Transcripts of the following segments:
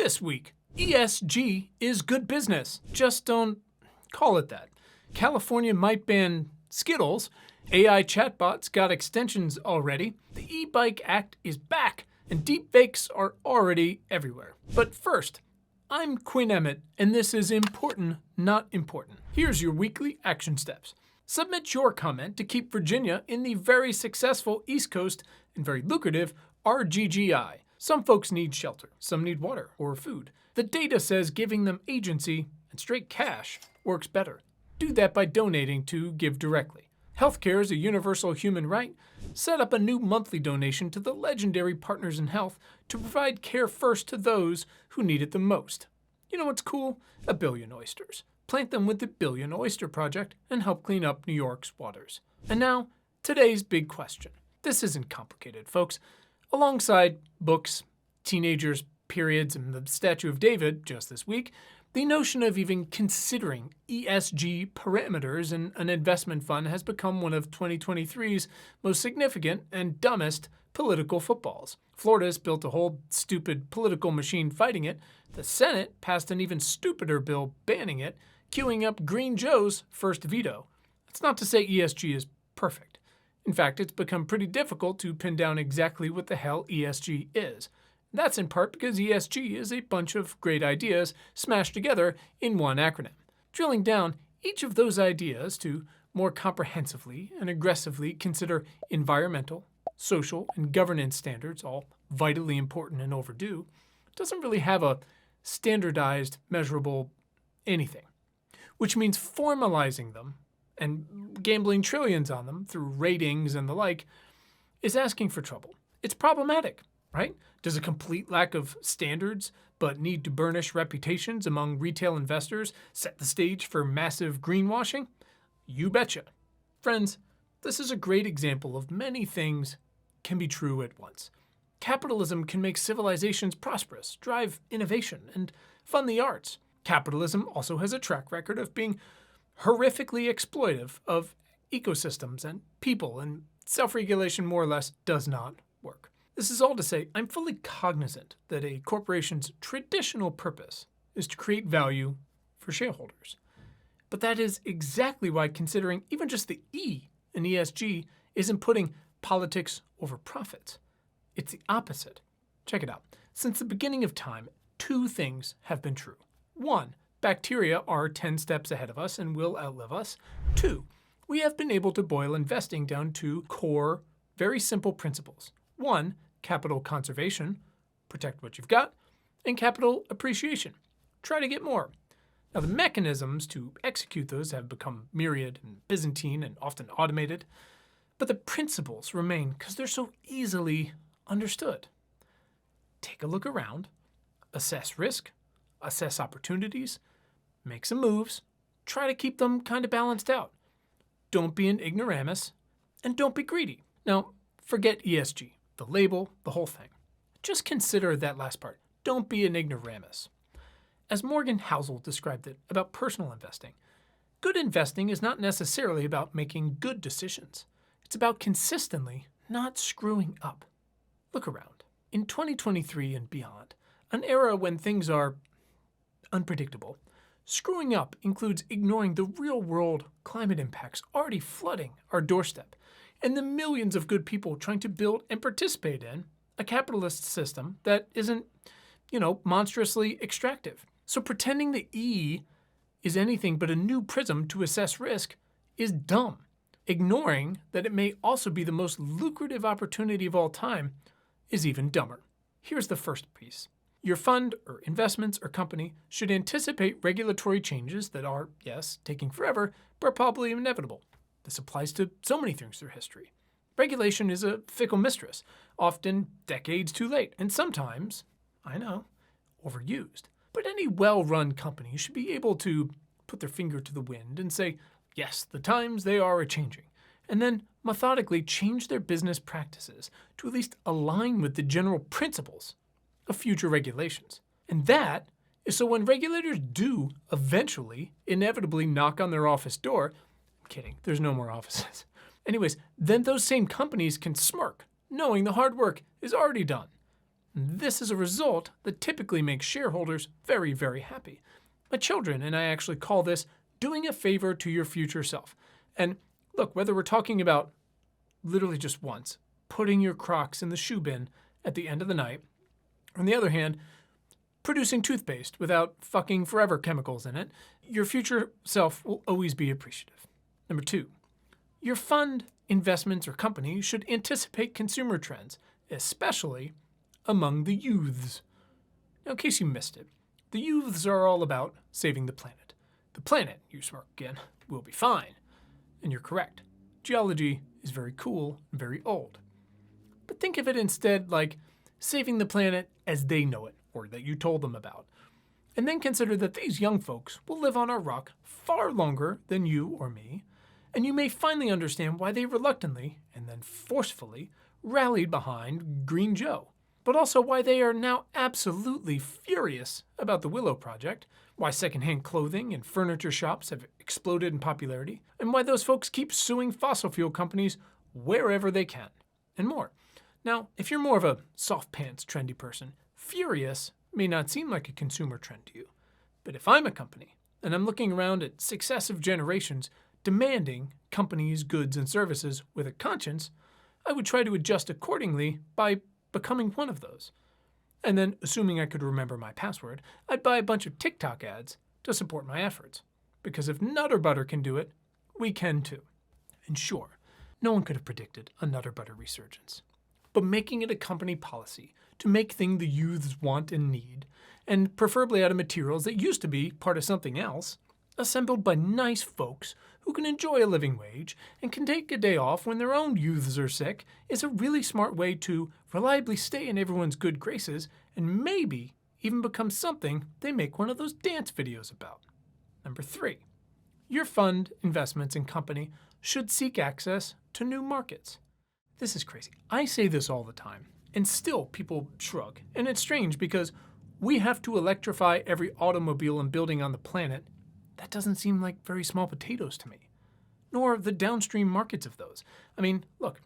This week, ESG is good business. Just don't call it that. California might ban Skittles. AI chatbots got extensions already. The e-bike act is back, and deepfakes are already everywhere. But first, I'm Quinn Emmett, and this is Important, Not Important. Here's your weekly action steps. Submit your comment to keep Virginia in the very successful East Coast and very lucrative RGGI. Some folks need shelter, some need water or food. The data says giving them agency and straight cash works better. Do that by donating to Give Directly. Healthcare is a universal human right. Set up a new monthly donation to the legendary Partners in Health to provide care first to those who need it the most. You know what's cool? 1 billion oysters. Plant them with the Billion Oyster Project and help clean up New York's waters. And now, today's big question. This isn't complicated, folks. Alongside books, teenagers, periods, and the Statue of David just this week, the notion of even considering ESG parameters in an investment fund has become one of 2023's most significant and dumbest political footballs. Florida's built a whole stupid political machine fighting it. The Senate passed an even stupider bill banning it, queuing up Green Joe's first veto. That's not to say ESG is perfect. In fact, it's become pretty difficult to pin down exactly what the hell ESG is. That's in part because ESG is a bunch of great ideas smashed together in one acronym. Drilling down each of those ideas to more comprehensively and aggressively consider environmental, social, and governance standards, all vitally important and overdue, doesn't really have a standardized, measurable anything. Which means formalizing them and gambling trillions on them through ratings and the like is asking for trouble. It's problematic, right? Does a complete lack of standards but need to burnish reputations among retail investors set the stage for massive greenwashing? You betcha. Friends, this is a great example of many things can be true at once. Capitalism can make civilizations prosperous, drive innovation, and fund the arts. Capitalism also has a track record of being horrifically exploitive of ecosystems and people, and self-regulation more or less does not work. This is all to say, I'm fully cognizant that a corporation's traditional purpose is to create value for shareholders. But that is exactly why considering even just the E in ESG isn't putting politics over profits. It's the opposite. Check it out. Since the beginning of time, two things have been true. 1, bacteria are 10 steps ahead of us and will outlive us. 2, we have been able to boil investing down to core, very simple principles. 1, capital conservation, protect what you've got, and capital appreciation, try to get more. Now, the mechanisms to execute those have become myriad and Byzantine and often automated, but the principles remain because they're so easily understood. Take a look around, assess risk, assess opportunities, make some moves, try to keep them kind of balanced out. Don't be an ignoramus, and don't be greedy. Now, forget ESG, the label, the whole thing. Just consider that last part. Don't be an ignoramus. As Morgan Housel described it about personal investing, good investing is not necessarily about making good decisions. It's about consistently not screwing up. Look around. In 2023 and beyond, an era when things are unpredictable, screwing up includes ignoring the real-world climate impacts already flooding our doorstep and the millions of good people trying to build and participate in a capitalist system that isn't, monstrously extractive. So pretending the E is anything but a new prism to assess risk is dumb. Ignoring that it may also be the most lucrative opportunity of all time is even dumber. Here's the first piece. Your fund or investments or company should anticipate regulatory changes that are, yes, taking forever, but probably inevitable. This applies to so many things through history. Regulation is a fickle mistress, often decades too late, and sometimes, I know, overused. But any well-run company should be able to put their finger to the wind and say, yes, the times they are a-changing, and then methodically change their business practices to at least align with the general principles of future regulations. And that is so when regulators do eventually, inevitably knock on their office door, I'm kidding, there's no more offices. Anyways, then those same companies can smirk, knowing the hard work is already done. This is a result that typically makes shareholders very, very happy. My children and I actually call this doing a favor to your future self. And look, whether we're talking about literally just once, putting your Crocs in the shoe bin at the end of the night, on the other hand, producing toothpaste without fucking forever chemicals in it, your future self will always be appreciative. Number 2, your fund, investments, or company should anticipate consumer trends, especially among the youths. Now, in case you missed it, the youths are all about saving the planet. The planet, you smirk again, will be fine. And you're correct. Geology is very cool and very old. But think of it instead like saving the planet as they know it, or that you told them about. And then consider that these young folks will live on our rock far longer than you or me, and you may finally understand why they reluctantly, and then forcefully, rallied behind Green Joe. But also why they are now absolutely furious about the Willow Project, why secondhand clothing and furniture shops have exploded in popularity, and why those folks keep suing fossil fuel companies wherever they can, and more. Now, if you're more of a soft pants trendy person, furious may not seem like a consumer trend to you. But if I'm a company, and I'm looking around at successive generations demanding companies' goods and services with a conscience, I would try to adjust accordingly by becoming one of those. And then, assuming I could remember my password, I'd buy a bunch of TikTok ads to support my efforts. Because if Nutter Butter can do it, we can too. And sure, no one could have predicted a Nutter Butter resurgence. But making it a company policy to make things the youths want and need, and preferably out of materials that used to be part of something else, assembled by nice folks who can enjoy a living wage and can take a day off when their own youths are sick, is a really smart way to reliably stay in everyone's good graces and maybe even become something they make one of those dance videos about. Number 3, your fund, investments, and company should seek access to new markets. This is crazy. I say this all the time, and still people shrug. And it's strange because we have to electrify every automobile and building on the planet. That doesn't seem like very small potatoes to me, nor the downstream markets of those. I mean, look,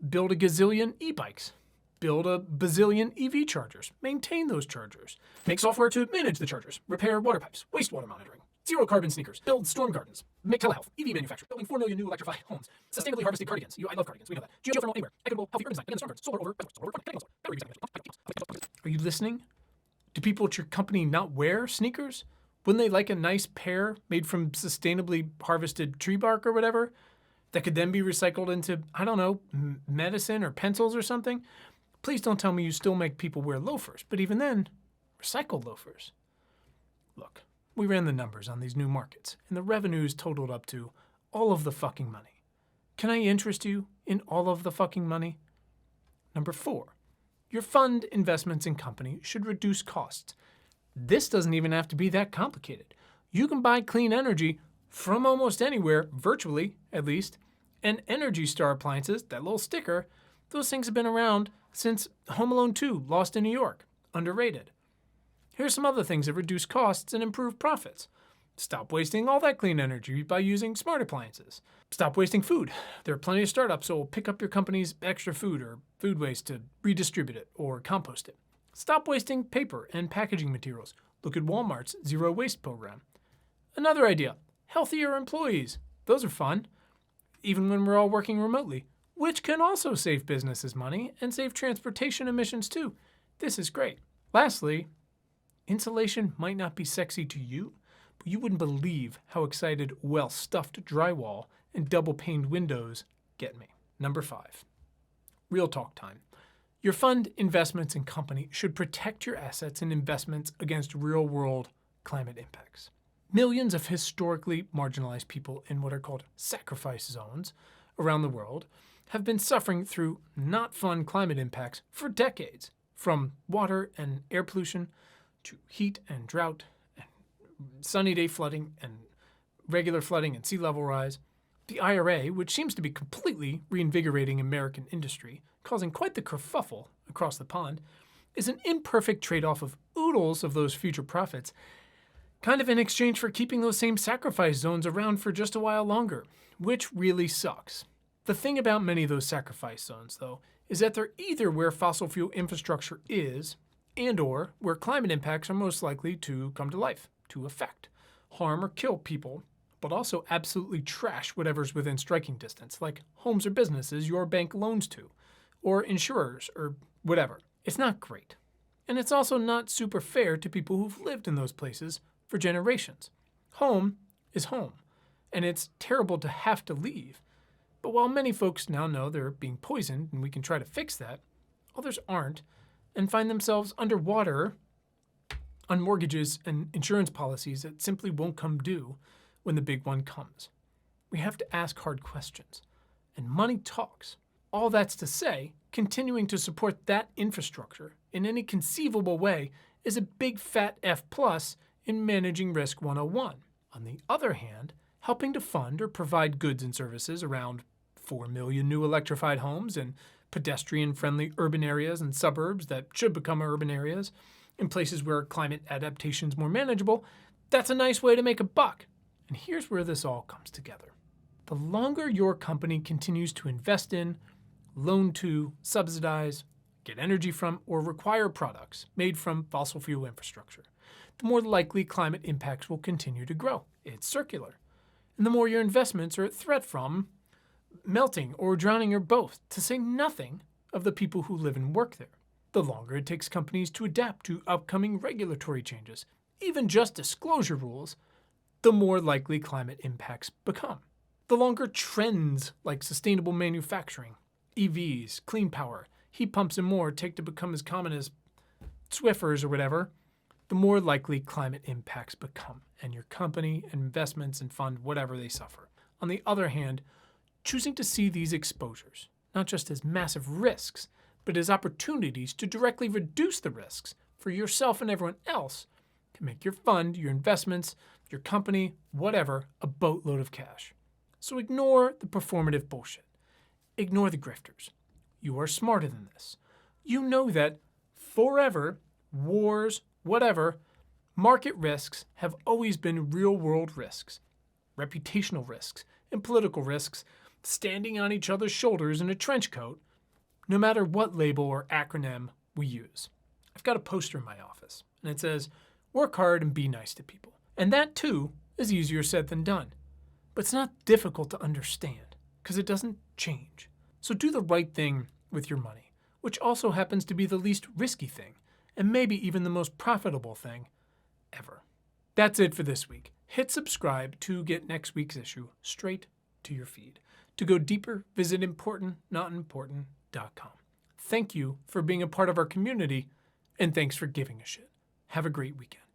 build a gazillion e-bikes, build a bazillion EV chargers, maintain those chargers, make software to manage the chargers, repair water pipes, wastewater monitoring, zero carbon sneakers, build storm gardens, make telehealth, EV manufacturing, building 4 million new electrified homes, sustainably harvested cardigans. I love cardigans, we know that. Geothermal anywhere, equitable, healthy urban design, again, storm gardens, solar over, solar, battery recycling. Are you listening? Do people at your company not wear sneakers? Wouldn't they like a nice pair made from sustainably harvested tree bark or whatever that could then be recycled into, I don't know, medicine or pencils or something? Please don't tell me you still make people wear loafers, but even then, recycled loafers. Look, we ran the numbers on these new markets, and the revenues totaled up to all of the fucking money. Can I interest you in all of the fucking money? Number 4, your fund, investments, and company should reduce costs. This doesn't even have to be that complicated. You can buy clean energy from almost anywhere, virtually at least, and Energy Star appliances, that little sticker, those things have been around since Home Alone 2, Lost in New York, underrated. Here's some other things that reduce costs and improve profits. Stop wasting all that clean energy by using smart appliances. Stop wasting food. There are plenty of startups that will pick up your company's extra food or food waste to redistribute it or compost it. Stop wasting paper and packaging materials. Look at Walmart's Zero Waste program. Another idea, healthier employees. Those are fun, even when we're all working remotely, which can also save businesses money and save transportation emissions too. This is great. Lastly, insulation might not be sexy to you, but you wouldn't believe how excited well-stuffed drywall and double-paned windows get me. Number 5, real talk time. Your fund, investments, and company should protect your assets and investments against real-world climate impacts. Millions of historically marginalized people in what are called sacrifice zones around the world have been suffering through not fun climate impacts for decades, from water and air pollution to heat and drought and sunny day flooding and regular flooding and sea level rise. The IRA, which seems to be completely reinvigorating American industry, causing quite the kerfuffle across the pond, is an imperfect trade-off of oodles of those future profits, kind of in exchange for keeping those same sacrifice zones around for just a while longer, which really sucks. The thing about many of those sacrifice zones, though, is that they're either where fossil fuel infrastructure is and or where climate impacts are most likely to come to life, to affect, harm or kill people, but also absolutely trash whatever's within striking distance, like homes or businesses your bank loans to, or insurers, or whatever. It's not great. And it's also not super fair to people who've lived in those places for generations. Home is home, and it's terrible to have to leave. But while many folks now know they're being poisoned and we can try to fix that, others aren't and find themselves underwater on mortgages and insurance policies that simply won't come due when the big one comes. We have to ask hard questions, and money talks. All that's to say, continuing to support that infrastructure in any conceivable way is a big fat F+ in Managing Risk 101. On the other hand, helping to fund or provide goods and services around 4 million new electrified homes in pedestrian-friendly urban areas and suburbs that should become urban areas, in places where climate adaptation is more manageable, that's a nice way to make a buck. And here's where this all comes together. The longer your company continues to invest in, loan to, subsidize, get energy from, or require products made from fossil fuel infrastructure, the more likely climate impacts will continue to grow. It's circular. And the more your investments are at threat from melting or drowning your boat, to say nothing of the people who live and work there. The longer it takes companies to adapt to upcoming regulatory changes, even just disclosure rules, the more likely climate impacts become. The longer trends like sustainable manufacturing, EVs, clean power, heat pumps, and more take to become as common as Swiffers or whatever, the more likely climate impacts become, and your company and investments and fund whatever they suffer. On the other hand, choosing to see these exposures, not just as massive risks, but as opportunities to directly reduce the risks for yourself and everyone else, can make your fund, your investments, your company, whatever, a boatload of cash. So ignore the performative bullshit. Ignore the grifters. You are smarter than this. You know that forever, wars, whatever, market risks have always been real-world risks, reputational risks, and political risks, standing on each other's shoulders in a trench coat, no matter what label or acronym we use. I've got a poster in my office, and it says, "Work hard and be nice to people." And that, too, is easier said than done. But it's not difficult to understand, because it doesn't change. So do the right thing with your money, which also happens to be the least risky thing, and maybe even the most profitable thing ever. That's it for this week. Hit subscribe to get next week's issue straight to your feed. To go deeper, visit importantnotimportant.com. Thank you for being a part of our community, and thanks for giving a shit. Have a great weekend.